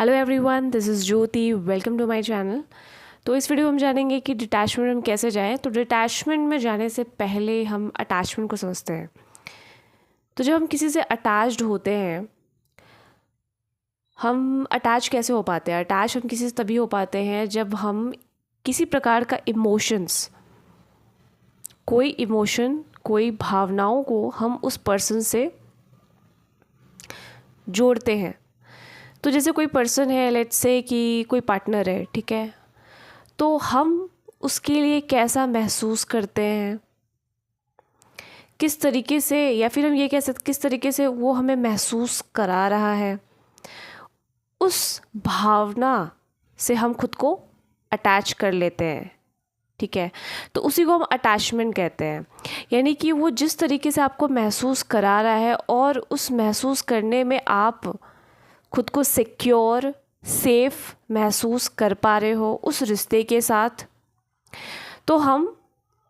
Hello everyone, this is Jyoti. Welcome to my channel. तो इस video में हम जानेंगे कि डिटैचमेंट में कैसे जाएं। तो डिटैचमेंट में जाने से पहले हम अटैचमेंट को समझते हैं। तो जब हम किसी से अटैच्ड होते हैं, हम अटैच कैसे हो पाते हैं? अटैच हम किसी से तभी हो पाते हैं जब हम किसी प्रकार का इमोशन, कोई भावनाओं को हम उस पर्सन से जोड़ते हैं। तो जैसे कोई पर्सन है, लेट्स से कि कोई पार्टनर है, ठीक है, तो हम उसके लिए कैसा महसूस करते हैं, किस तरीके से, या फिर हम ये कह सकते किस तरीके से वो हमें महसूस करा रहा है, उस भावना से हम खुद को अटैच कर लेते हैं। ठीक है, तो उसी को हम अटैचमेंट कहते हैं। यानी कि वो जिस तरीके से आपको महसूस करा रहा है और उस महसूस करने में आप खुद को सिक्योर, सेफ महसूस कर पा रहे हो उस रिश्ते के साथ, तो हम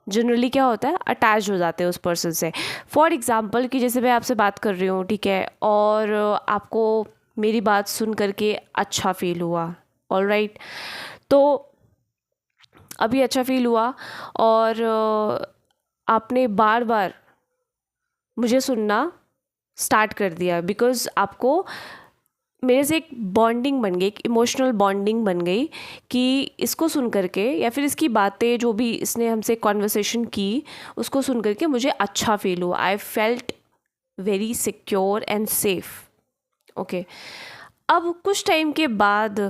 जनरली क्या होता है, अटैच हो जाते हैं उस पर्सन से। फॉर एग्ज़ाम्पल कि जैसे मैं आपसे बात कर रही हूँ, ठीक है, और आपको मेरी बात सुन करके अच्छा फील हुआ, ऑलराइट, तो अभी अच्छा फील हुआ और आपने बार बार मुझे सुनना स्टार्ट कर दिया बिकॉज़ आपको मेरे से एक बॉन्डिंग बन गई, एक इमोशनल बॉन्डिंग बन गई कि इसको सुन करके, या फिर इसकी बातें जो भी इसने हमसे कॉन्वर्सेशन की उसको सुन करके मुझे अच्छा फील हुआ। I felt very secure and safe. Okay, अब कुछ टाइम के बाद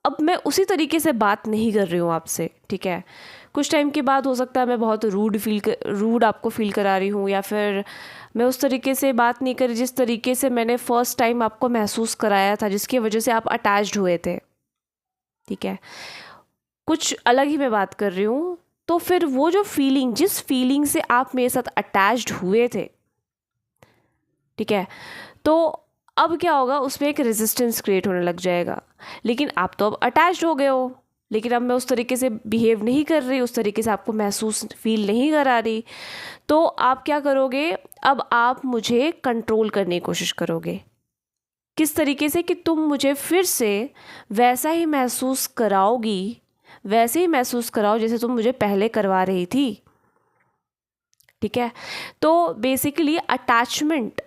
अब मैं उसी तरीके से बात नहीं कर रही हूँ आपसे, ठीक है। कुछ टाइम के बाद हो सकता है मैं बहुत रूड आपको फील करा रही हूँ, या फिर मैं उस तरीके से बात नहीं करी जिस तरीके से मैंने फर्स्ट टाइम आपको महसूस कराया था, जिसकी वजह से आप अटैच्ड हुए थे, ठीक है। कुछ अलग ही मैं बात कर रही हूँ। तो फिर वो जो फीलिंग, जिस फीलिंग से आप मेरे साथ अटैच्ड हुए थे, ठीक है, तो अब क्या होगा, उसमें एक रेजिस्टेंस क्रिएट होने लग जाएगा। लेकिन आप तो अब अटैच्ड हो गए हो, लेकिन अब मैं उस तरीके से बिहेव नहीं कर रही, उस तरीके से आपको महसूस फील नहीं करा रही, तो आप क्या करोगे, अब आप मुझे कंट्रोल करने की कोशिश करोगे। किस तरीके से कि तुम मुझे फिर से वैसा ही महसूस कराओगी, वैसे ही महसूस कराओ जैसे तुम मुझे पहले करवा रही थी, ठीक है। तो बेसिकली अटैचमेंट,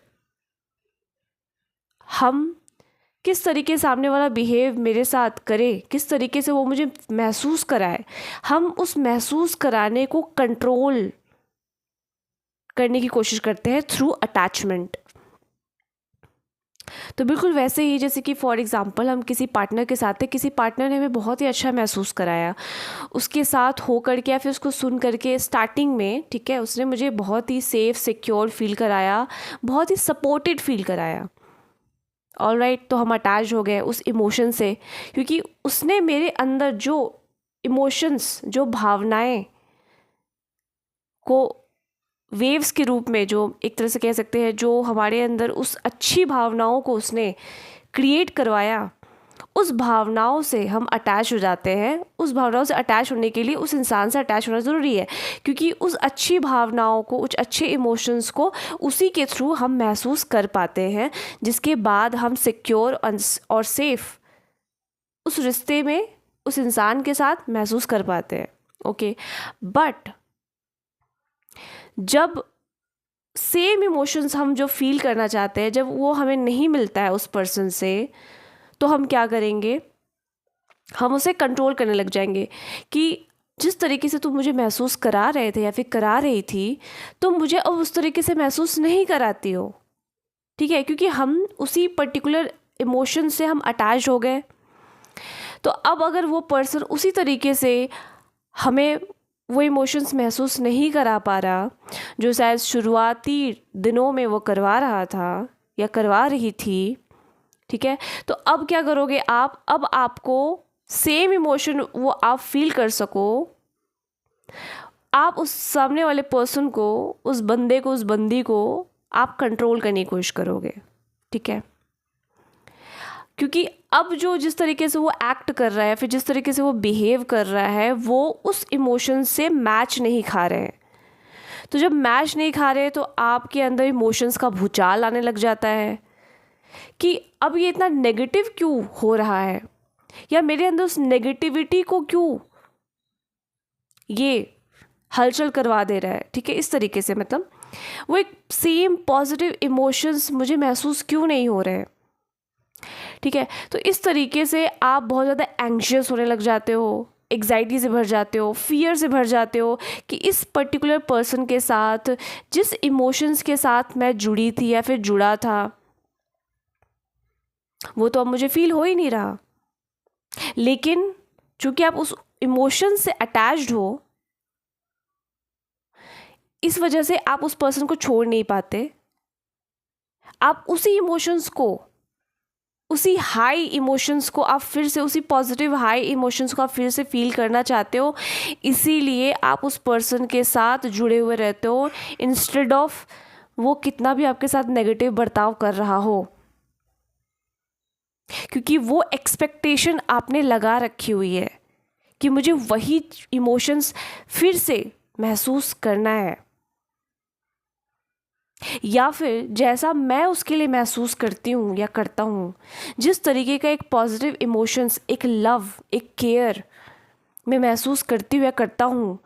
हम किस तरीके सामने वाला बिहेव मेरे साथ करे, किस तरीके से वो मुझे महसूस कराए, हम उस महसूस कराने को कंट्रोल करने की कोशिश करते हैं थ्रू अटैचमेंट। तो बिल्कुल वैसे ही जैसे कि फॉर एग्ज़ाम्पल हम किसी पार्टनर के साथ थे, किसी पार्टनर ने हमें बहुत ही अच्छा महसूस कराया, उसके साथ हो करके या फिर उसको सुन करके स्टार्टिंग में, ठीक है, उसने मुझे बहुत ही सेफ, सिक्योर फील कराया, बहुत ही सपोर्टेड फील कराया, ऑलराइट। तो हम अटैच हो गए उस इमोशन से, क्योंकि उसने मेरे अंदर जो इमोशंस, जो भावनाएं को वेव्स के रूप में, जो एक तरह से कह सकते हैं, जो हमारे अंदर उस अच्छी भावनाओं को उसने क्रिएट करवाया, उस भावनाओं से हम अटैच हो जाते हैं। उस भावनाओं से अटैच होने के लिए उस इंसान से अटैच होना ज़रूरी है, क्योंकि उस अच्छी भावनाओं को, उस अच्छे इमोशंस को उसी के थ्रू हम महसूस कर पाते हैं, जिसके बाद हम सिक्योर और सेफ उस रिश्ते में उस इंसान के साथ महसूस कर पाते हैं। ओके, बट जब सेम इमोशंस हम जो फील करना चाहते हैं, जब वो हमें नहीं मिलता है उस पर्सन से, तो हम क्या करेंगे, हम उसे कंट्रोल करने लग जाएंगे कि जिस तरीके से तुम मुझे महसूस करा रहे थे या फिर करा रही थी, तुम मुझे अब उस तरीके से महसूस नहीं कराती हो, ठीक है, क्योंकि हम उसी पर्टिकुलर इमोशन से हम अटैच हो गए। तो अब अगर वो पर्सन उसी तरीके से हमें वो इमोशंस महसूस नहीं करा पा रहा जो शायद शुरुआती दिनों में वो करवा रहा था या करवा रही थी, ठीक है, तो अब क्या करोगे आप, अब आपको सेम इमोशन वो आप फील कर सको, आप उस सामने वाले पर्सन को, उस बंदे को, उस बंदी को आप कंट्रोल करने की कोशिश करोगे, ठीक है। क्योंकि अब जो जिस तरीके से वो एक्ट कर रहा है, फिर जिस तरीके से वो बिहेव कर रहा है, वो उस इमोशन से मैच नहीं खा रहे हैं। तो जब मैच नहीं खा रहे तो आपके अंदर इमोशंस का भूचाल आने लग जाता है, कि अब ये इतना नेगेटिव क्यों हो रहा है, या मेरे अंदर उस नेगेटिविटी को क्यों ये हलचल करवा दे रहा है। ठीक है, इस तरीके से मतलब वो एक सेम पॉजिटिव इमोशंस मुझे महसूस क्यों नहीं हो रहे हैं। ठीक है, तो इस तरीके से आप बहुत ज़्यादा एंग्शियस होने लग जाते हो, एग्जाइटी से भर जाते हो, फियर से भर जाते हो कि इस पर्टिकुलर पर्सन के साथ जिस इमोशंस के साथ मैं जुड़ी थी या फिर जुड़ा था वो तो अब मुझे फील हो ही नहीं रहा। लेकिन चूंकि आप उस इमोशन से अटैच्ड हो, इस वजह से आप उस पर्सन को छोड़ नहीं पाते। आप उसी इमोशंस को, उसी हाई इमोशंस को आप फिर से, उसी पॉजिटिव हाई इमोशंस को आप फिर से फील करना चाहते हो, इसीलिए आप उस पर्सन के साथ जुड़े हुए रहते हो इंस्टेड ऑफ वो कितना भी आपके साथ नेगेटिव बर्ताव कर रहा हो, क्योंकि वो एक्सपेक्टेशन आपने लगा रखी हुई है कि मुझे वही इमोशंस फिर से महसूस करना है, या फिर जैसा मैं उसके लिए महसूस करती हूँ या करता हूँ, जिस तरीके का एक पॉजिटिव इमोशंस, एक लव, एक केयर मैं महसूस करती हूँ या करता हूँ,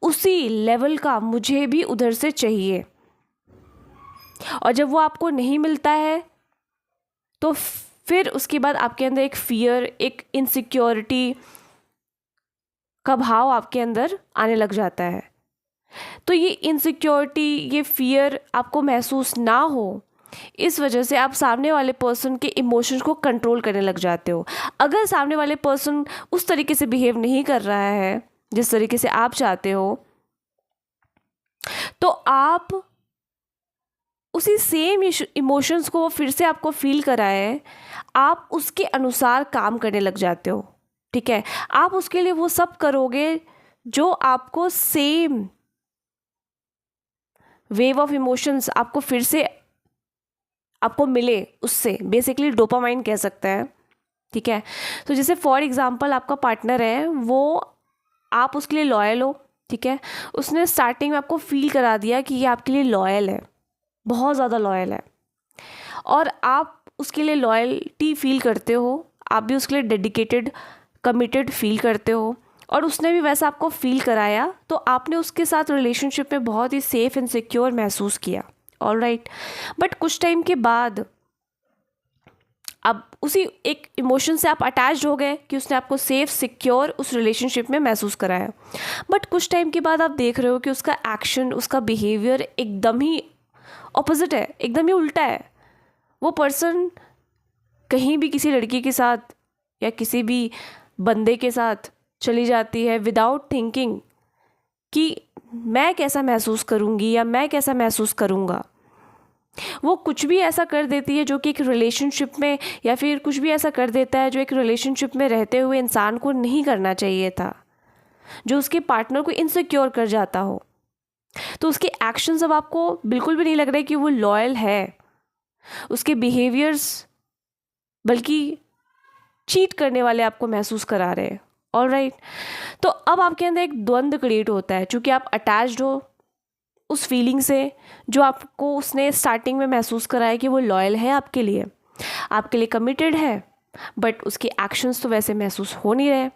उसी लेवल का मुझे भी उधर से चाहिए। और जब वो आपको नहीं मिलता है तो फिर उसके बाद आपके अंदर एक फियर, एक इनसिक्योरिटी का भाव आपके अंदर आने लग जाता है। तो ये इनसिक्योरिटी, ये फियर आपको महसूस ना हो, इस वजह से आप सामने वाले पर्सन के इमोशंस को कंट्रोल करने लग जाते हो। अगर सामने वाले पर्सन उस तरीके से बिहेव नहीं कर रहा है जिस तरीके से आप चाहते हो, तो आप उसी सेम इमोशंस को फिर से आपको फील कराए, आप उसके अनुसार काम करने लग जाते हो। ठीक है, आप उसके लिए वो सब करोगे जो आपको सेम वेव ऑफ इमोशंस आपको फिर से आपको मिले, उससे बेसिकली डोपामाइन कह सकते हैं। ठीक है, तो जैसे फॉर एग्जांपल आपका पार्टनर है, वो आप उसके लिए लॉयल हो। ठीक है, उसने स्टार्टिंग में आपको फील करा दिया कि ये आपके लिए लॉयल है, बहुत ज़्यादा लॉयल है, और आप उसके लिए लॉयल्टी फील करते हो, आप भी उसके लिए डेडिकेटेड, कमिटेड फील करते हो, और उसने भी वैसा आपको फील कराया, तो आपने उसके साथ रिलेशनशिप में बहुत ही सेफ एंड सिक्योर महसूस किया। ऑलराइट, बट कुछ टाइम के बाद अब उसी एक इमोशन से आप अटैच्ड हो गए कि उसने आपको सेफ, सिक्योर उस रिलेशनशिप में महसूस कराया। बट कुछ टाइम के बाद आप देख रहे हो कि उसका एक्शन, उसका बिहेवियर एकदम ही ऑपोजिट है, एकदम ही उल्टा है। वो पर्सन कहीं भी किसी लड़की के साथ या किसी भी बंदे के साथ चली जाती है विदाउट थिंकिंग कि मैं कैसा महसूस करूँगी या मैं कैसा महसूस करूँगा। वो कुछ भी ऐसा कर देती है जो कि एक रिलेशनशिप में, या फिर कुछ भी ऐसा कर देता है जो एक रिलेशनशिप में रहते हुए इंसान को नहीं करना चाहिए था, जो उसके पार्टनर को इनसिक्योर कर जाता हो। तो उसके एक्शंस अब आपको बिल्कुल भी नहीं लग रहा है कि वो लॉयल है, उसके बिहेवियर्स बल्कि चीट करने वाले आपको महसूस करा रहे हैं। ऑलराइट, तो अब आपके अंदर एक द्वंद्व क्रिएट होता है, चूँकि आप अटैच्ड हो उस फीलिंग से जो आपको उसने स्टार्टिंग में महसूस कराया कि वो लॉयल है आपके लिए कमिटेड है, बट उसके एक्शंस तो वैसे महसूस हो नहीं रहे।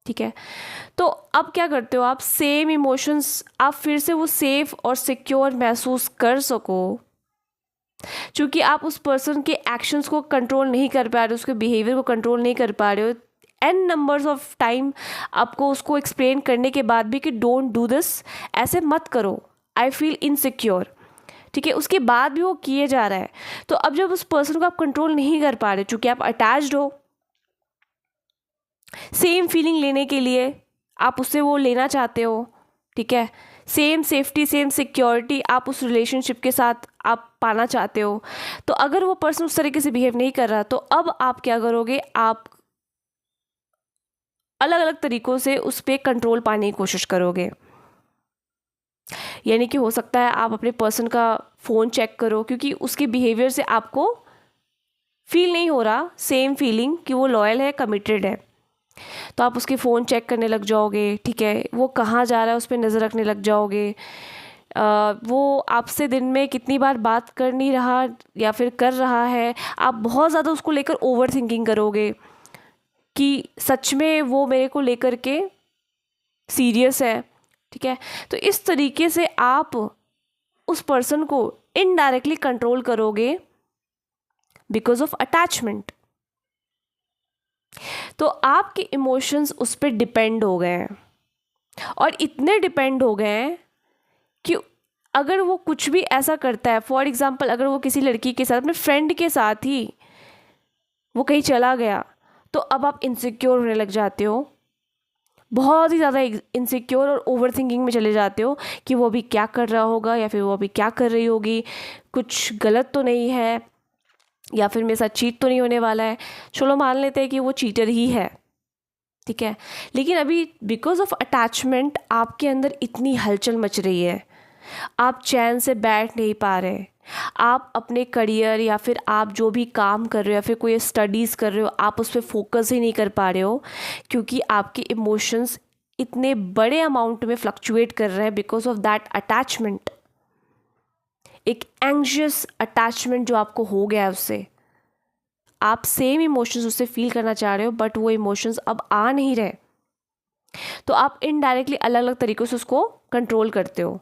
ठीक है, तो अब क्या करते हो आप, सेम इमोशंस आप फिर से वो सेफ और सिक्योर महसूस कर सको, क्योंकि आप उस पर्सन के एक्शंस को कंट्रोल नहीं कर पा रहे हो, उसके बिहेवियर को कंट्रोल नहीं कर पा रहे हो, एन नंबर्स ऑफ टाइम आपको उसको एक्सप्लेन करने के बाद भी कि डोंट डू दिस, ऐसे मत करो, आई फील इनसिक्योर। ठीक है, उसके बाद भी वो किए जा रहा है। तो अब जब उस पर्सन को आप कंट्रोल नहीं कर पा रहे, चूँकि आप अटैच्ड हो, सेम फीलिंग लेने के लिए आप उससे वो लेना चाहते हो। ठीक है, सेम सेफ्टी, सेम सिक्योरिटी आप उस रिलेशनशिप के साथ आप पाना चाहते हो। तो अगर वो पर्सन उस तरीके से बिहेव नहीं कर रहा, तो अब आप क्या करोगे, आप अलग अलग तरीक़ों से उस पर कंट्रोल पाने की कोशिश करोगे। यानी कि हो सकता है आप अपने पर्सन का फ़ोन चेक करो, क्योंकि उसके बिहेवियर से आपको फील नहीं हो रहा सेम फीलिंग कि वो लॉयल है, कमिटेड है, तो आप उसके फ़ोन चेक करने लग जाओगे। ठीक है, वो कहाँ जा रहा है उस पर नज़र रखने लग जाओगे। वो आपसे दिन में कितनी बार बात कर नहीं रहा या फिर कर रहा है, आप बहुत ज़्यादा उसको लेकर ओवर थिंकिंग करोगे कि सच में वो मेरे को लेकर के सीरियस है, ठीक है। तो इस तरीके से आप उस पर्सन को इनडायरेक्टली कंट्रोल करोगे बिकॉज ऑफ अटैचमेंट। तो आपके इमोशंस उस पर डिपेंड हो गए हैं, और इतने डिपेंड हो गए हैं कि अगर वो कुछ भी ऐसा करता है, फॉर एग्जांपल अगर वो किसी लड़की के साथ, अपने फ्रेंड के साथ ही वो कहीं चला गया, तो अब आप इनसिक्योर होने लग जाते हो, बहुत ही ज़्यादा इनसिक्योर और ओवर थिंकिंग में चले जाते हो कि वो अभी क्या कर रहा होगा या फिर वो अभी क्या कर रही होगी, कुछ गलत तो नहीं है, या फिर मेरे साथ चीट तो नहीं होने वाला है। चलो मान लेते हैं कि वो चीटर ही है, ठीक है, लेकिन अभी बिकॉज ऑफ अटैचमेंट आपके अंदर इतनी हलचल मच रही है, आप चैन से बैठ नहीं पा रहे, आप अपने करियर या फिर आप जो भी काम कर रहे हो या फिर कोई स्टडीज़ कर रहे हो, आप उस पर फोकस ही नहीं कर पा रहे हो, क्योंकि आपके इमोशंस इतने बड़े अमाउंट में फ्लक्चुएट कर रहे हैं बिकॉज ऑफ दैट अटैचमेंट। एक एंग्शियस अटैचमेंट जो आपको हो गया है उससे, आप सेम इमोशंस उससे फील करना चाह रहे हो बट वो इमोशंस अब आ नहीं रहे, तो आप इनडायरेक्टली अलग अलग तरीक़ों से उसको कंट्रोल करते हो,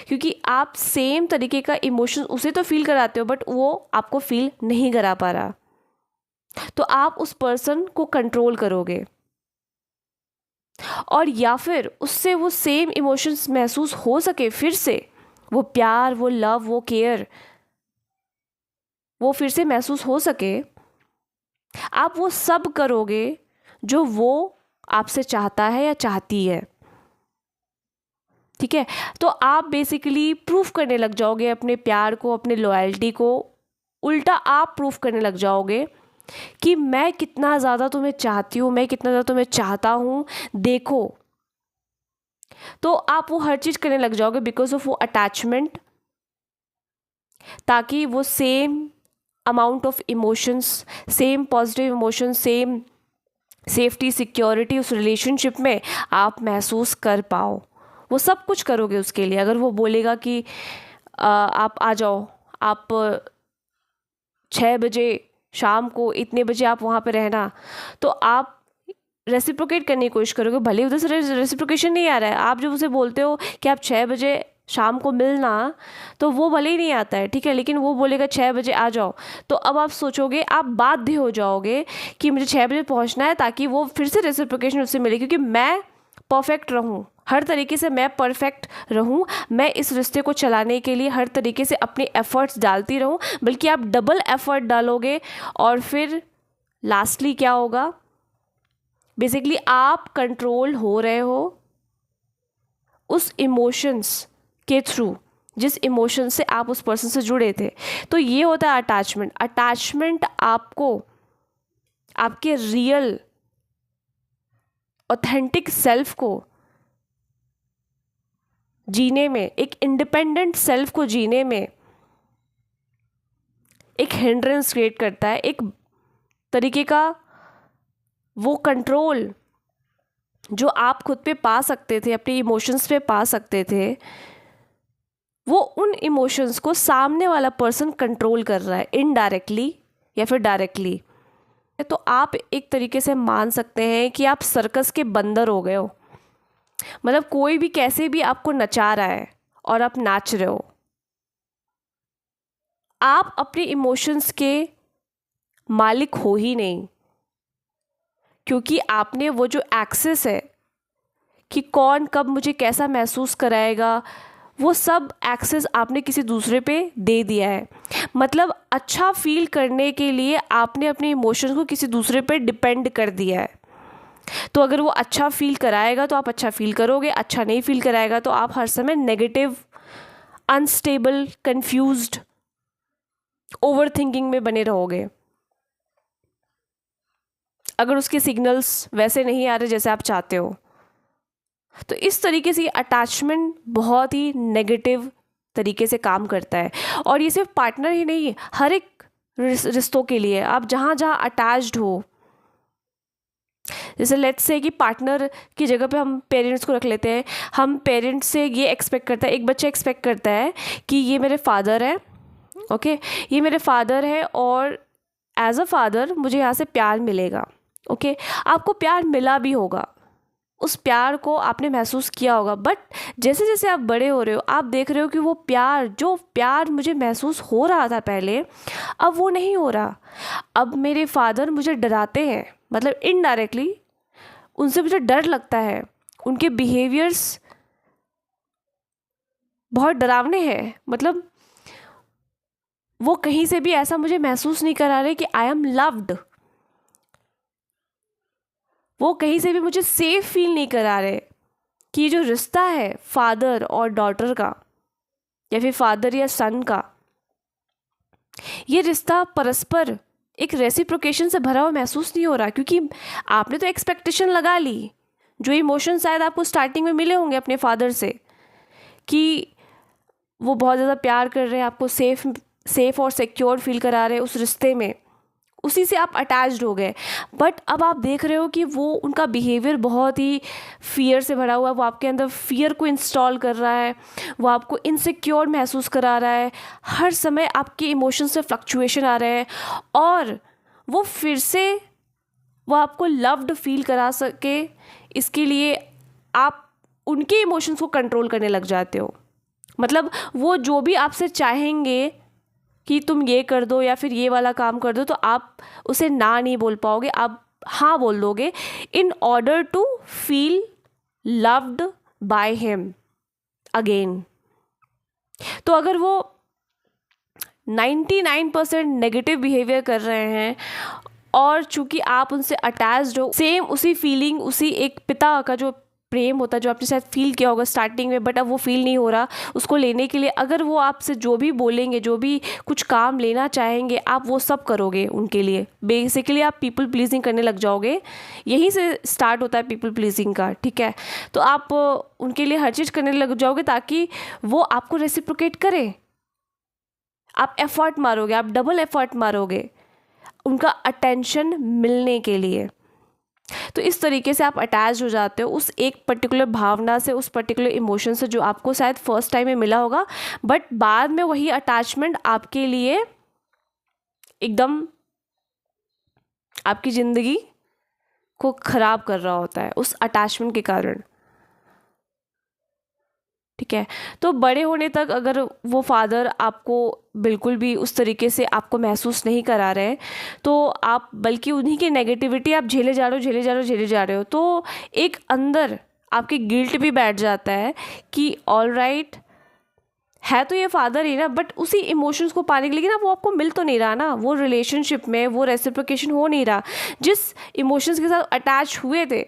क्योंकि आप सेम तरीके का इमोशन उसे तो फील कराते हो बट वो आपको फील नहीं करा पा रहा, तो आप उस पर्सन को कंट्रोल करोगे, और या फिर उससे वो सेम इमोशंस महसूस हो सके फिर से, वो प्यार, वो लव, वो केयर, वो फिर से महसूस हो सके, आप वो सब करोगे जो वो आपसे चाहता है या चाहती है, ठीक है। तो आप बेसिकली प्रूफ करने लग जाओगे अपने प्यार को, अपने लॉयल्टी को, उल्टा आप प्रूफ करने लग जाओगे कि मैं कितना ज़्यादा तुम्हें चाहती हूँ, मैं कितना ज़्यादा तुम्हें चाहता हूँ, देखो। तो आप वो हर चीज़ करने लग जाओगे बिकॉज ऑफ वो अटैचमेंट, ताकि वो same amount of emotions, same positive emotions, same safety, security उस रिलेशनशिप में आप महसूस कर पाओ। वो सब कुछ करोगे उसके लिए। अगर वो बोलेगा कि आप आ जाओ, आप 6 बजे शाम को इतने बजे आप वहाँ पे रहना, तो आप रेसिप्रोकेट करने की कोशिश करोगे, भले उधर से रेसिप्रोकेशन नहीं आ रहा है। आप जब उसे बोलते हो कि आप 6 बजे शाम को मिलना, तो वो भले ही नहीं आता है, ठीक है, लेकिन वो बोलेगा 6 बजे आ जाओ, तो अब आप सोचोगे, आप बाध्य हो जाओगे कि मुझे 6 बजे पहुँचना है, ताकि वो फिर से रेसिप्रोकेशन उससे मिले, क्योंकि मैं परफेक्ट रहूँ, हर तरीके से मैं परफेक्ट रहूँ, मैं इस रिश्ते को चलाने के लिए हर तरीके से अपने एफ़र्ट्स डालती रहूँ, बल्कि आप डबल एफ़र्ट डालोगे, और फिर लास्टली क्या होगा, बेसिकली आप कंट्रोल हो रहे हो उस इमोशंस के थ्रू, जिस इमोशन से आप उस पर्सन से जुड़े थे। तो ये होता है अटैचमेंट। अटैचमेंट आपको आपके रियल ऑथेंटिक सेल्फ को जीने में, एक इंडिपेंडेंट सेल्फ को जीने में एक हिंड्रेंस क्रिएट करता है, एक तरीके का वो कंट्रोल जो आप खुद पे पा सकते थे, अपने इमोशंस पे पा सकते थे, वो उन इमोशंस को सामने वाला पर्सन कंट्रोल कर रहा है, इनडायरेक्टली या फिर डायरेक्टली। तो आप एक तरीके से मान सकते हैं कि आप सर्कस के बंदर हो गए हो, मतलब कोई भी कैसे भी आपको नचा रहा है और आप नाच रहे हो। आप अपने इमोशंस के मालिक हो ही नहीं, क्योंकि आपने वो जो एक्सेस है कि कौन कब मुझे कैसा महसूस कराएगा, वो सब एक्सेस आपने किसी दूसरे पे दे दिया है। मतलब अच्छा फील करने के लिए आपने अपने इमोशंस को किसी दूसरे पे डिपेंड कर दिया है। तो अगर वो अच्छा फील कराएगा तो आप अच्छा फील करोगे, अच्छा नहीं फील कराएगा तो आप हर समय negative, unstable, confused, over thinking में बने रहोगे, अगर उसके सिग्नल्स वैसे नहीं आ रहे जैसे आप चाहते हो। तो इस तरीके से अटैचमेंट बहुत ही नेगेटिव तरीके से काम करता है, और ये सिर्फ पार्टनर ही नहीं, हर एक रिश्तों के लिए। आप जहाँ जहाँ अटैच्ड हो, जैसे लेट्स से कि पार्टनर की जगह पे हम पेरेंट्स को रख लेते हैं। हम पेरेंट्स से ये एक्सपेक्ट करता है, एक बच्चा एक्सपेक्ट करता है कि ये मेरे फादर है, ओके, ये मेरे फादर है और एज अ फादर मुझे यहाँ से प्यार मिलेगा, ओके। आपको प्यार मिला भी होगा, उस प्यार को आपने महसूस किया होगा, बट जैसे जैसे आप बड़े हो रहे हो आप देख रहे हो कि वो प्यार, जो प्यार मुझे महसूस हो रहा था पहले, अब वो नहीं हो रहा। अब मेरे फादर मुझे डराते हैं, मतलब इनडायरेक्टली उनसे मुझे डर लगता है, उनके बिहेवियर्स बहुत डरावने हैं। मतलब वो कहीं से भी ऐसा मुझे महसूस नहीं करा रहे कि आई एम लव्ड, वो कहीं से भी मुझे सेफ फील नहीं करा रहे कि ये जो रिश्ता है फादर और डॉटर का या फिर फादर या सन का, ये रिश्ता परस्पर एक रेसिप्रोकेशन से भरा हुआ महसूस नहीं हो रहा, क्योंकि आपने तो एक्सपेक्टेशन लगा ली, जो इमोशन शायद आपको स्टार्टिंग में मिले होंगे अपने फादर से कि वो बहुत ज़्यादा प्यार कर रहे हैं, आपको सेफ और सिक्योर फील करा रहे हैं उस रिश्ते में, उसी से आप अटैच्ड हो गए। बट अब आप देख रहे हो कि वो उनका बिहेवियर बहुत ही फियर से भरा हुआ है, वो आपके अंदर फियर को इंस्टॉल कर रहा है, वो आपको इनसिक्योर महसूस करा रहा है, हर समय आपके इमोशंस से फ्लक्चुएशन आ रहे हैं, और वो फिर से वो आपको लव्ड फील करा सके इसके लिए आप उनके इमोशंस को कंट्रोल करने लग जाते हो। मतलब वो जो भी आपसे चाहेंगे कि तुम ये कर दो या फिर ये वाला काम कर दो, तो आप उसे ना नहीं बोल पाओगे, आप हाँ बोल दोगे in order to feel loved by him again. तो अगर वो 99% नेगेटिव बिहेवियर कर रहे हैं और चूंकि आप उनसे अटैच्ड हो, सेम उसी फीलिंग, उसी एक पिता का जो प्रेम होता है जो आपने शायद फील किया होगा स्टार्टिंग में, बट अब वो फील नहीं हो रहा, उसको लेने के लिए अगर वो आपसे जो भी बोलेंगे, जो भी कुछ काम लेना चाहेंगे, आप वो सब करोगे उनके लिए। बेसिकली आप पीपल प्लीजिंग करने लग जाओगे, यहीं से स्टार्ट होता है पीपल प्लीजिंग का, ठीक है। तो आप उनके लिए हर चीज़ करने लग जाओगे ताकि वो आपको रेसिप्रोकेट करें। आप एफर्ट मारोगे, आप डबल एफर्ट मारोगे उनका अटेंशन मिलने के लिए। तो इस तरीके से आप अटैच हो जाते हो उस एक पर्टिकुलर भावना से, उस पर्टिकुलर इमोशन से जो आपको शायद फर्स्ट टाइम में मिला होगा, बट बाद में वही अटैचमेंट आपके लिए एकदम आपकी ज़िंदगी को ख़राब कर रहा होता है उस अटैचमेंट के कारण, ठीक है। तो बड़े होने तक अगर वो फादर आपको बिल्कुल भी उस तरीके से आपको महसूस नहीं करा रहे हैं, तो आप बल्कि उन्हीं की नेगेटिविटी आप झेले जा रहे हो, तो एक अंदर आपकी गिल्ट भी बैठ जाता है कि ऑल राइट है तो ये फादर ही ना, बट उसी इमोशंस को पाने के लिए ना वो आपको मिल तो नहीं रहा ना, वो रिलेशनशिप में वो रेसिप्रोकेशन हो नहीं रहा जिस इमोशंस के साथ अटैच हुए थे।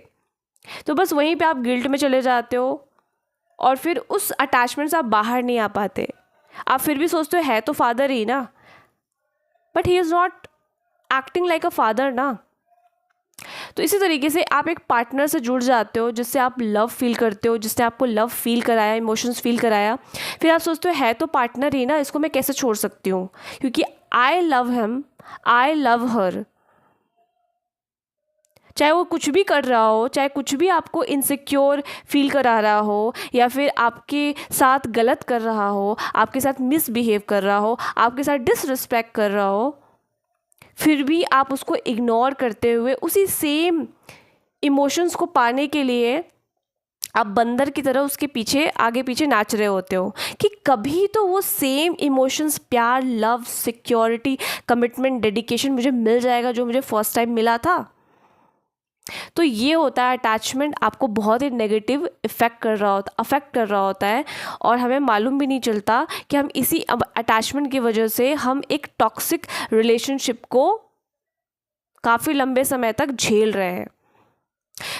तो बस वहीं पे आप गिल्ट में चले जाते हो और फिर उस अटैचमेंट से आप बाहर नहीं आ पाते। आप फिर भी सोचते हो है तो फादर ही ना, but he is not acting like a father ना। तो इसी तरीके से आप एक पार्टनर से जुड़ जाते हो जिससे आप लव फील करते हो, जिसने आपको लव फील कराया, इमोशंस फील कराया। फिर आप सोचते हो है तो पार्टनर ही ना, इसको मैं कैसे छोड़ सकती हूँ, क्योंकि I love him, I love हर। चाहे वो कुछ भी कर रहा हो, चाहे कुछ भी आपको इनसिक्योर फील करा रहा हो, या फिर आपके साथ गलत कर रहा हो, आपके साथ मिसबिहेव कर रहा हो, आपके साथ डिसरिस्पेक्ट कर रहा हो, फिर भी आप उसको इग्नोर करते हुए उसी सेम इमोशंस को पाने के लिए आप बंदर की तरह उसके पीछे आगे पीछे नाच रहे होते हो कि कभी तो वो सेम इमोशंस, प्यार, लव, सिक्योरिटी, कमिटमेंट, डेडिकेशन मुझे मिल जाएगा जो मुझे फर्स्ट टाइम मिला था। तो ये होता है अटैचमेंट, आपको बहुत ही नेगेटिव अफेक्ट कर रहा होता है और हमें मालूम भी नहीं चलता कि हम इसी अटैचमेंट की वजह से हम एक टॉक्सिक रिलेशनशिप को काफ़ी लंबे समय तक झेल रहे हैं।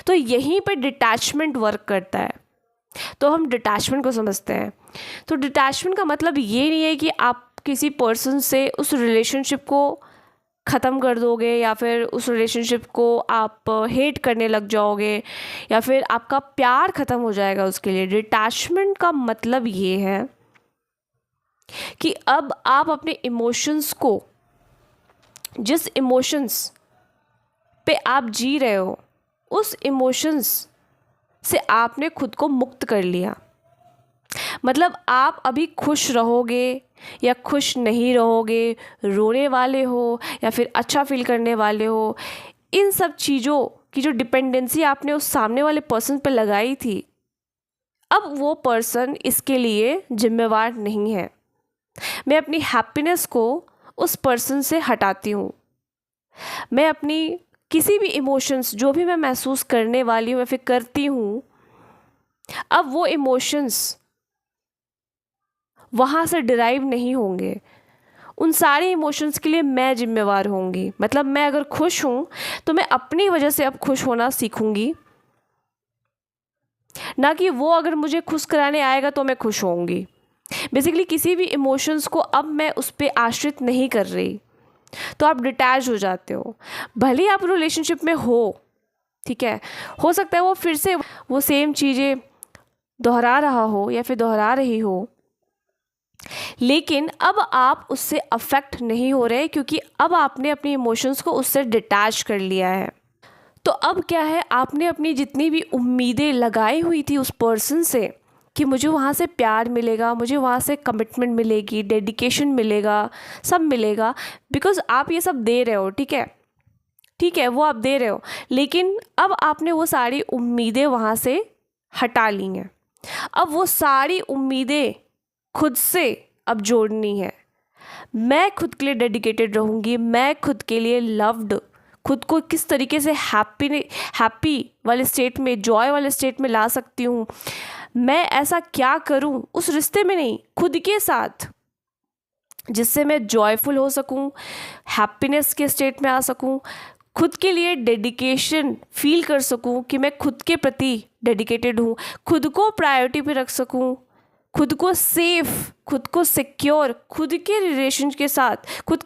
तो यहीं पे डिटैचमेंट वर्क करता है। तो हम डिटैचमेंट को समझते हैं। तो डिटैचमेंट का मतलब ये नहीं है कि आप किसी पर्सन से उस रिलेशनशिप को ख़त्म कर दोगे या फिर उस रिलेशनशिप को आप हेट करने लग जाओगे या फिर आपका प्यार ख़त्म हो जाएगा उसके लिए। डिटैचमेंट का मतलब ये है कि अब आप अपने इमोशंस को, जिस इमोशंस पे आप जी रहे हो उस इमोशंस से आपने खुद को मुक्त कर लिया। मतलब आप अभी खुश रहोगे या खुश नहीं रहोगे, रोने वाले हो या फिर अच्छा फील करने वाले हो, इन सब चीज़ों की जो डिपेंडेंसी आपने उस सामने वाले पर्सन पर लगाई थी, अब वो पर्सन इसके लिए जिम्मेवार नहीं है। मैं अपनी हैप्पीनेस को उस पर्सन से हटाती हूँ। मैं अपनी किसी भी इमोशंस जो भी मैं महसूस करने वाली हूँ या फिर करती हूँ, अब वो इमोशंस वहाँ से डिराइव नहीं होंगे। उन सारे इमोशंस के लिए मैं जिम्मेवार होंगी। मतलब मैं अगर खुश हूँ तो मैं अपनी वजह से अब खुश होना सीखूंगी, ना कि वो अगर मुझे खुश कराने आएगा तो मैं खुश होंगी। बेसिकली किसी भी इमोशंस को अब मैं उस पर आश्रित नहीं कर रही, तो आप डिटैच हो जाते हो। भले ही आप रिलेशनशिप में हो, ठीक है, हो सकता है वो फिर से वो सेम चीज़ें दोहरा रहा हो या फिर दोहरा रही हो, लेकिन अब आप उससे अफेक्ट नहीं हो रहे, क्योंकि अब आपने अपनी इमोशंस को उससे डिटैच कर लिया है। तो अब क्या है, आपने अपनी जितनी भी उम्मीदें लगाई हुई थी उस पर्सन से कि मुझे वहाँ से प्यार मिलेगा, मुझे वहाँ से कमिटमेंट मिलेगी, डेडिकेशन मिलेगा, सब मिलेगा, बिकॉज़ आप ये सब दे रहे हो, ठीक है, ठीक है, वो आप दे रहे हो, लेकिन अब आपने वो सारी उम्मीदें वहाँ से हटा ली हैं। अब वो सारी उम्मीदें खुद से अब जोड़नी है। मैं खुद के लिए डेडिकेटेड रहूँगी, मैं खुद के लिए लव्ड, खुद को किस तरीके से हैप्पी वाले स्टेट में, जॉय वाले स्टेट में ला सकती हूँ, मैं ऐसा क्या करूँ उस रिश्ते में, नहीं, खुद के साथ, जिससे मैं जॉयफुल हो सकूँ, हैप्पीनेस के स्टेट में आ सकूँ, खुद के लिए डेडिकेशन फील कर सकूँ कि मैं खुद के प्रति डेडिकेटेड हूँ, खुद को प्रायोरिटी पे रख सकूँ, खुद को सेफ, खुद को सिक्योर, खुद के रिलेशन के साथ, खुद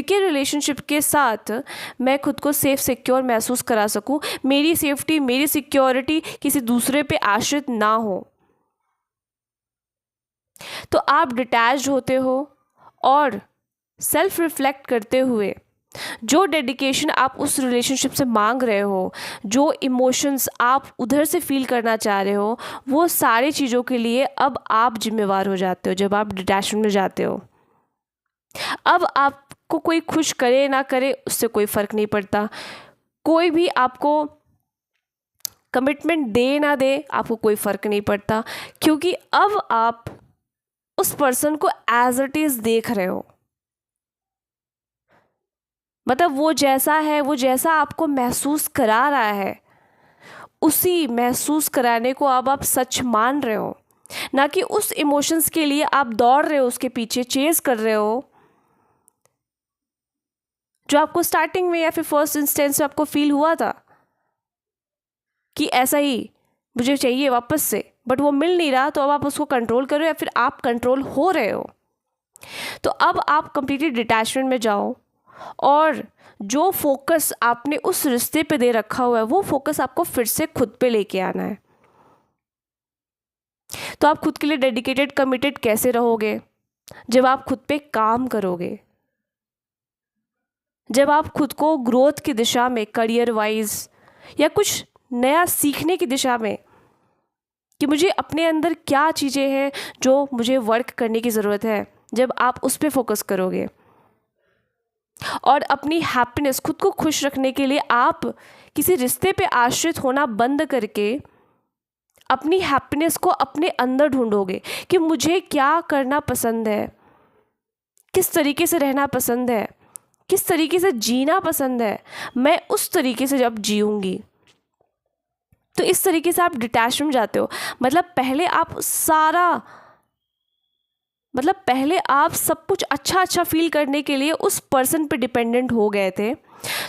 के रिलेशनशिप के साथ मैं खुद को सेफ सिक्योर महसूस करा सकूं। मेरी सेफ्टी, मेरी सिक्योरिटी किसी दूसरे पे आश्रित ना हो। तो आप डिटैच्ड होते हो और सेल्फ रिफ्लेक्ट करते हुए जो डेडिकेशन आप उस रिलेशनशिप से मांग रहे हो, जो इमोशंस आप उधर से फील करना चाह रहे हो, वो सारी चीज़ों के लिए अब आप जिम्मेवार हो जाते हो। जब आप डिटैचमेंट में जाते हो, अब आपको कोई खुश करे ना करे उससे कोई फ़र्क नहीं पड़ता, कोई भी आपको कमिटमेंट दे ना दे आपको कोई फ़र्क नहीं पड़ता, क्योंकि अब आप उस पर्सन को एज इट इज़ देख रहे हो। मतलब वो जैसा है, वो जैसा आपको महसूस करा रहा है, उसी महसूस कराने को अब आप सच मान रहे हो, ना कि उस इमोशंस के लिए आप दौड़ रहे हो, उसके पीछे चेस कर रहे हो, जो आपको स्टार्टिंग में या फिर फर्स्ट इंस्टेंस में आपको फील हुआ था कि ऐसा ही मुझे चाहिए वापस से, बट वो मिल नहीं रहा, तो अब आप उसको कंट्रोल करो या फिर आप कंट्रोल हो रहे हो। तो अब आप कंप्लीटली डिटैचमेंट में जाओ और जो फोकस आपने उस रिश्ते पे दे रखा हुआ है, वो फोकस आपको फिर से खुद पे लेके आना है। तो आप खुद के लिए डेडिकेटेड, कमिटेड कैसे रहोगे? जब आप खुद पे काम करोगे, जब आप खुद को ग्रोथ की दिशा में, करियर वाइज या कुछ नया सीखने की दिशा में, कि मुझे अपने अंदर क्या चीज़ें हैं जो मुझे वर्क करने की ज़रूरत है, जब आप उस पर फोकस करोगे और अपनी हैप्पीनेस, खुद को खुश रखने के लिए आप किसी रिश्ते पे आश्रित होना बंद करके अपनी हैप्पीनेस को अपने अंदर ढूंढोगे कि मुझे क्या करना पसंद है, किस तरीके से रहना पसंद है, किस तरीके से जीना पसंद है, मैं उस तरीके से जब जीऊँगी। तो इस तरीके से आप डिटैचमेंट में जाते हो। पहले आप सब कुछ अच्छा फील करने के लिए उस पर्सन पे डिपेंडेंट हो गए थे।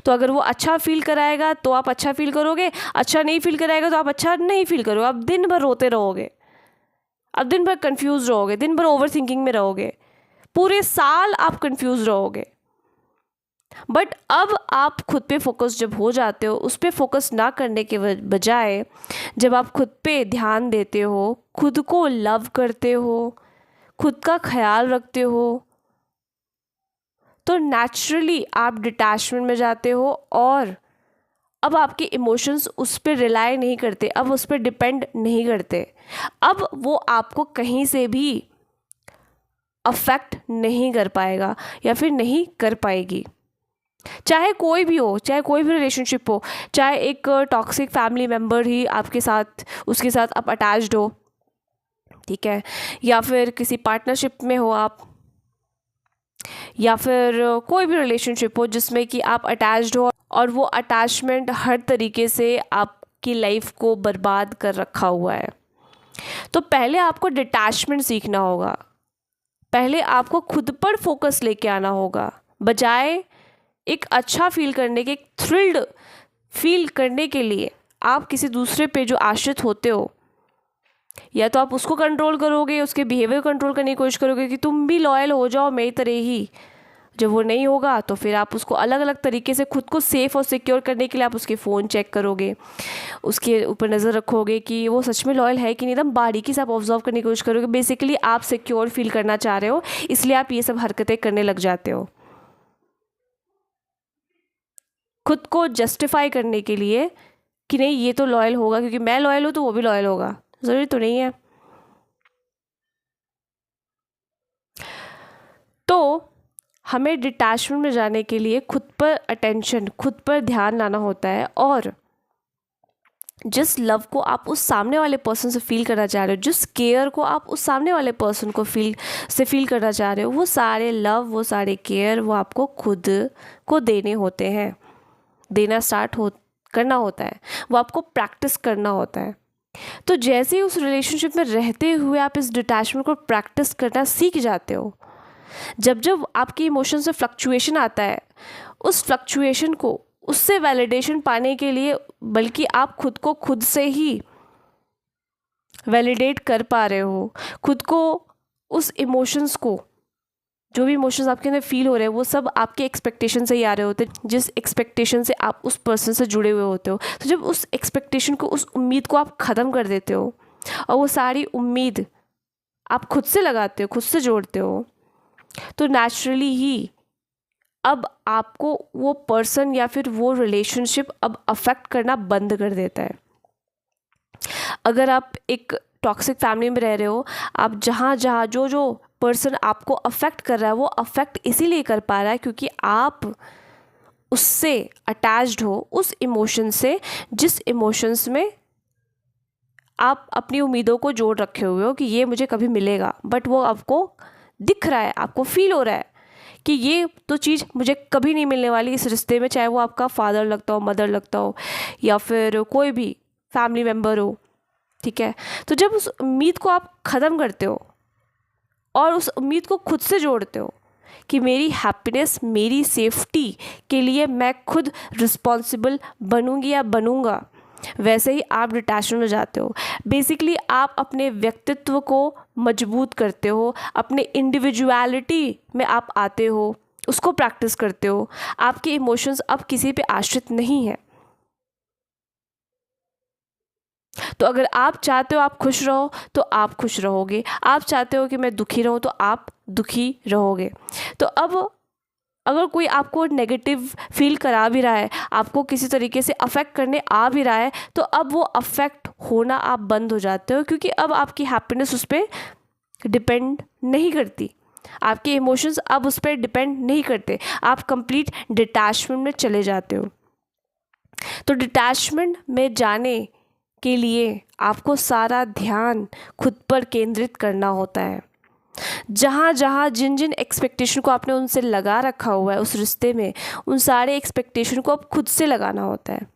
तो अगर वो अच्छा फील कराएगा तो आप अच्छा फील करोगे, अच्छा नहीं फील कराएगा तो आप अच्छा नहीं फील करोगे। आप दिन भर रोते रहोगे, आप दिन भर कंफ्यूज रहोगे, दिन भर ओवर थिंकिंग में रहोगे, पूरे साल आप कंफ्यूज रहोगे। बट अब आप खुद पे फोकस जब हो जाते हो, उस पे फोकस ना करने के बजाय जब आप खुद पे ध्यान देते हो, खुद को लव करते हो, खुद का ख्याल रखते हो, तो नेचुरली आप डिटैचमेंट में जाते हो और अब आपके इमोशंस उस पर रिलाई नहीं करते, अब उस पर डिपेंड नहीं करते, अब वो आपको कहीं से भी अफेक्ट नहीं कर पाएगा या फिर नहीं कर पाएगी। चाहे कोई भी हो, चाहे कोई भी रिलेशनशिप हो, चाहे एक टॉक्सिक फैमिली मेम्बर ही आपके साथ, उसके साथ आप अटैच्ड हो, ठीक है, या फिर किसी पार्टनरशिप में हो आप, या फिर कोई भी रिलेशनशिप हो जिसमें कि आप अटैच्ड हो और वो अटैचमेंट हर तरीके से आपकी लाइफ को बर्बाद कर रखा हुआ है। तो पहले आपको डिटैचमेंट सीखना होगा, पहले आपको खुद पर फोकस लेके आना होगा, बजाय एक अच्छा फील करने के, एक थ्रिल्ड फील करने के लिए आप किसी दूसरे पे जो आश्रित होते हो, या तो आप उसको कंट्रोल करोगे, उसके बिहेवियर कंट्रोल करने की कोशिश करोगे कि तुम भी लॉयल हो जाओ मेरी तरह ही। जब वो नहीं होगा तो फिर आप उसको अलग अलग तरीके से खुद को सेफ़ और सिक्योर करने के लिए आप उसके फ़ोन चेक करोगे, उसके ऊपर नज़र रखोगे कि वो सच में लॉयल है कि नहीं, एकदम बारीकी से आप ऑब्जर्व करने की कोशिश करोगे। बेसिकली आप सिक्योर फील करना चाह रहे हो, इसलिए आप ये सब हरकतें करने लग जाते हो, खुद को जस्टिफाई करने के लिए कि नहीं ये तो लॉयल होगा, क्योंकि मैं लॉयल हूँ तो वो भी लॉयल होगा। ज़रूरी तो नहीं है। तो हमें डिटैचमेंट में जाने के लिए खुद पर अटेंशन, खुद पर ध्यान लाना होता है, और जिस लव को आप उस सामने वाले पर्सन से फील करना चाह रहे हो, जिस केयर को आप उस सामने वाले पर्सन को फील करना चाह रहे हो, वो सारे लव, वो सारे केयर वो आपको खुद को देने होते हैं, देना करना होता है, वो आपको प्रैक्टिस करना होता है। तो जैसे ही उस रिलेशनशिप में रहते हुए आप इस डिटैचमेंट को प्रैक्टिस करना सीख जाते हो, जब जब आपकी इमोशन से फ्लक्चुएशन आता है, उस फ्लक्चुएशन को, उससे वैलिडेशन पाने के लिए, बल्कि आप खुद को खुद से ही वैलिडेट कर पा रहे हो, खुद को, उस इमोशंस को, जो भी इमोशंस आपके अंदर फील हो रहे हैं वो सब आपके एक्सपेक्टेशन से ही आ रहे होते हैं, जिस एक्सपेक्टेशन से आप उस पर्सन से जुड़े हुए होते हो। तो जब उस एक्सपेक्टेशन को, उस उम्मीद को आप ख़त्म कर देते हो और वो सारी उम्मीद आप खुद से लगाते हो, खुद से जोड़ते हो, तो नेचुरली ही अब आपको वो पर्सन या फिर वो रिलेशनशिप अब अफेक्ट करना बंद कर देता है। अगर आप एक टॉक्सिक फैमिली में रह रहे हो, आप जहाँ जहाँ जो जो पर्सन आपको अफेक्ट कर रहा है वो अफेक्ट इसीलिए कर पा रहा है क्योंकि आप उससे अटैच्ड हो, उस इमोशन से, जिस इमोशंस में आप अपनी उम्मीदों को जोड़ रखे हुए हो कि ये मुझे कभी मिलेगा, बट वो आपको दिख रहा है, आपको फील हो रहा है कि ये तो चीज़ मुझे कभी नहीं मिलने वाली इस रिश्ते में, चाहे वो आपका फादर लगता हो, मदर लगता हो, या फिर कोई भी फैमिली मेम्बर हो, ठीक है। तो जब उस उम्मीद को आप ख़त्म करते हो और उस उम्मीद को खुद से जोड़ते हो कि मेरी हैप्पीनेस, मेरी सेफ्टी के लिए मैं खुद रिस्पॉन्सिबल बनूंगी या बनूंगा, वैसे ही आप डिटैचमेंट हो जाते हो। बेसिकली आप अपने व्यक्तित्व को मजबूत करते हो, अपने इंडिविजुअलिटी में आप आते हो, उसको प्रैक्टिस करते हो। आपके इमोशंस अब किसी पे आश्रित नहीं है। तो अगर आप चाहते हो आप खुश रहो तो आप खुश रहोगे, आप चाहते हो कि मैं दुखी रहूं तो आप दुखी रहोगे। तो अब अगर कोई आपको नेगेटिव फील करा भी रहा है, आपको किसी तरीके से अफेक्ट करने आ भी रहा है, तो अब वो अफेक्ट होना आप बंद हो जाते हो, क्योंकि अब आपकी हैप्पीनेस उस पर डिपेंड नहीं करती, आपके इमोशंस अब उस पर डिपेंड नहीं करते, आप कंप्लीट डिटैचमेंट में चले जाते हो। तो डिटैचमेंट में जाने के लिए आपको सारा ध्यान खुद पर केंद्रित करना होता है। जहाँ जहाँ जिन जिन एक्सपेक्टेशन को आपने उनसे लगा रखा हुआ है उस रिश्ते में, उन सारे एक्सपेक्टेशन को अब खुद से लगाना होता है।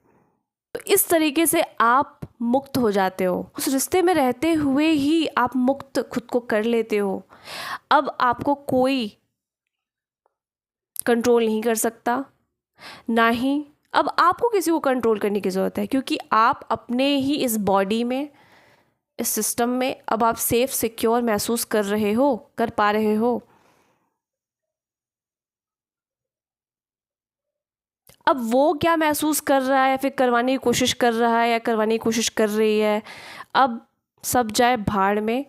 तो इस तरीके से आप मुक्त हो जाते हो, उस रिश्ते में रहते हुए ही आप मुक्त खुद को कर लेते हो। अब आपको कोई कंट्रोल नहीं कर सकता, ना ही अब आपको किसी को कंट्रोल करने की ज़रूरत है, क्योंकि आप अपने ही इस बॉडी में, इस सिस्टम में अब आप सेफ, सिक्योर महसूस कर रहे हो, कर पा रहे हो। अब वो क्या महसूस कर रहा है या फिर करवाने की कोशिश कर रहा है या करवाने की कोशिश कर रही है, अब सब जाए भाड़ में,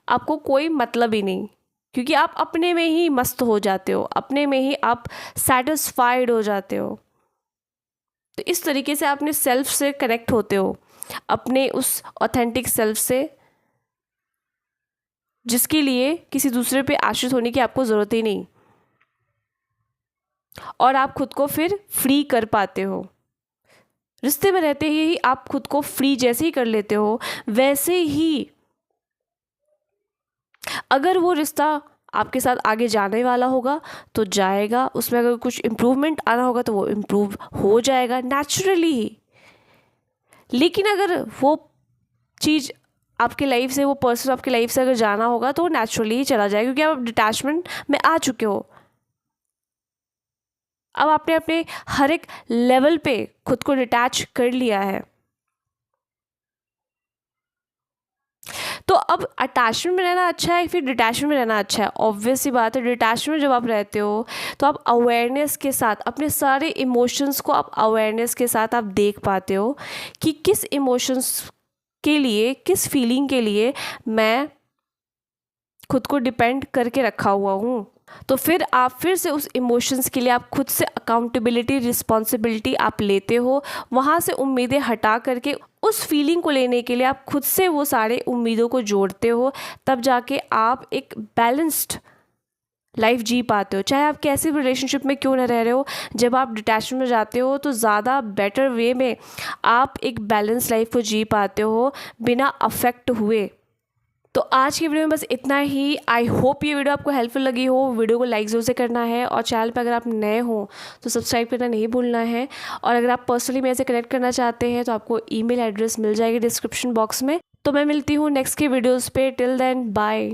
आपको कोई मतलब ही नहीं, क्योंकि आप अपने में ही मस्त हो जाते हो, अपने में ही आप सेटिस्फाइड हो जाते हो। तो इस तरीके से आप अपने सेल्फ से कनेक्ट होते हो, अपने उस ऑथेंटिक सेल्फ से, जिसके लिए किसी दूसरे पे आश्रित होने की आपको ज़रूरत ही नहीं, और आप खुद को फिर फ्री कर पाते हो। रिश्ते में रहते ही आप खुद को फ्री जैसे ही कर लेते हो, वैसे ही अगर वो रिश्ता आपके साथ आगे जाने वाला होगा तो जाएगा, उसमें अगर कुछ इम्प्रूवमेंट आना होगा तो वो इम्प्रूव हो जाएगा नेचुरली ही। लेकिन अगर वो चीज़ आपके लाइफ से, वो पर्सन आपके लाइफ से अगर जाना होगा तो वो नेचुरली ही चला जाएगा, क्योंकि आप डिटैचमेंट में आ चुके हो। अब आपने अपने हर एक लेवल पे खुद को डिटैच कर लिया है। तो अब अटैचमेंट में रहना अच्छा है फिर डिटैचमेंट में रहना अच्छा है? ऑब्वियस सी बात है, डिटैचमेंट में जब आप रहते हो तो आप अवेयरनेस के साथ अपने सारे इमोशंस को आप अवेयरनेस के साथ आप देख पाते हो कि किस इमोशंस के लिए, किस फीलिंग के लिए मैं खुद को डिपेंड करके रखा हुआ हूँ। तो फिर आप फिर से उस इमोशंस के लिए आप खुद से अकाउंटेबिलिटी, रिस्पॉन्सिबिलिटी आप लेते हो। वहाँ से उम्मीदें हटा करके उस फीलिंग को लेने के लिए आप खुद से वो सारे उम्मीदों को जोड़ते हो, तब जाके आप एक बैलेंस्ड लाइफ जी पाते हो। चाहे आप कैसे भी रिलेशनशिप में क्यों ना रह रहे हो, जब आप डिटैचमेंट में जाते हो तो ज़्यादा बेटर वे में आप एक बैलेंस लाइफ को जी पाते हो बिना अफेक्ट हुए। तो आज की वीडियो में बस इतना ही। आई होप ये वीडियो आपको हेल्पफुल लगी हो। वीडियो को लाइक ज़रूर से करना है, और चैनल पर अगर आप नए हो तो सब्सक्राइब करना नहीं भूलना है। और अगर आप पर्सनली मेरे से कनेक्ट करना चाहते हैं तो आपको ईमेल एड्रेस मिल जाएगी डिस्क्रिप्शन बॉक्स में। तो मैं मिलती हूँ नेक्स्ट के वीडियोज़ पे। Till then bye.